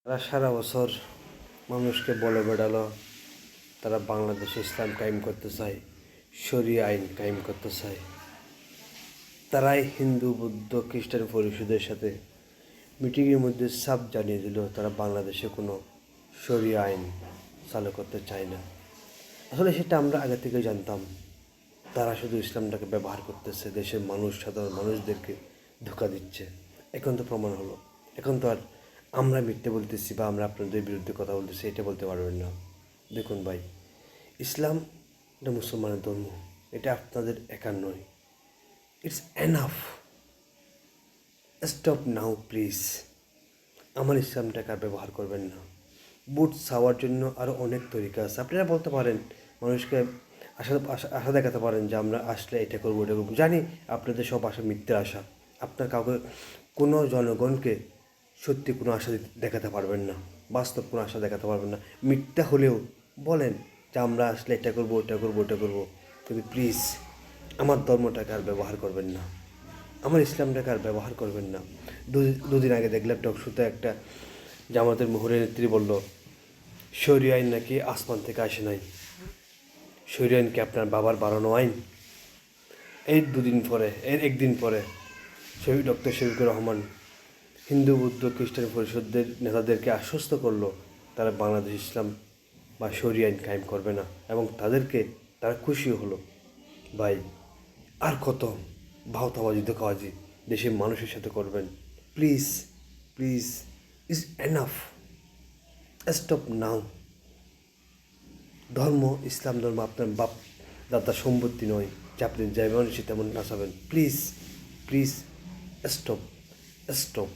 তারা সারা বছর মানুষকে বলে বেড়ালো তারা বাংলাদেশে ইসলাম কায়েম করতে চায়, শরিয়া আইন কায়েম করতে চায়। তারাই হিন্দু বৌদ্ধ খ্রিস্টান পরিষদের সাথে মিটিংয়ের মধ্যে সাফ জানিয়ে দিল তারা বাংলাদেশে কোনো শরিয়া আইন চালু করতে চায় না। আসলে সেটা আমরা আগে থেকে জানতাম। তারা শুধু ইসলামটাকে ব্যবহার করতেছে, দেশের মানুষ, সাধারণ মানুষদেরকে ধোঁকা দিচ্ছে। এখন তো প্রমাণ হলো। এখন তো আর আমরা মিথ্যে বলতেছি বা আমরা আপনাদের বিরুদ্ধে কথা বলতেছি এটা বলতে পারবেন না। দেখুন ভাই, ইসলাম এটা মুসলমানের ধর্ম, এটা আপনাদের একার নয়। It's enough, stop now please. আমার ইসলামটাকে আর ব্যবহার করবেন না। বুট ছাওয়ার জন্য আরও অনেক তরিকা আছে। আপনারা বলতে পারেন, মানুষকে আশা আশা আশা দেখাতে পারেন যে আমরা আসলে এটা করবো ওটা করবো। জানি আপনাদের সব আশা মিথ্যে আশা। আপনার কাউকে কোনো জনগণকে সত্যি কোনো আশা দেখাতে পারবেন না, বাস্তব কোনো আশা দেখাতে পারবেন না। মিথ্যা হলেও বলেন যে আমরা আসলে এটা করবো ওটা করবো ওটা করবো, কিন্তু প্লিজ আমার ধর্মটাকে আর ব্যবহার করবেন না, আমার ইসলামটাকে আর ব্যবহার করবেন না। দুদিন আগে দেখলাম টকশোতে একটা জামাতের মুহুরের নেত্রী বলল শরিয়া আইন নাকি আসমান থেকে আসে নাই। শরিয়া আইন কি আপনার বাবার বানানো আইন? এর একদিন পরে ডক্টর শফিকুর রহমান হিন্দু বৌদ্ধ খ্রিস্টান পরিষদের নেতাদেরকে আশ্বস্ত করলো তারা বাংলাদেশ ইসলাম বা শরিয়া আইন কায়েম করবে না, এবং তারা খুশিও হলো। ভাই, আর কত ভাওতাবাজি ধোঁকাবাজি দেশের মানুষের সাথে করবেন? Please please, is enough, stop নাও। ধর্ম, ইসলাম ধর্ম আপনার বাপ দাদার সম্পত্তি নয় যে আপনি যেমন ইচ্ছে তেমন নাচাবেন। Please please, stop stop.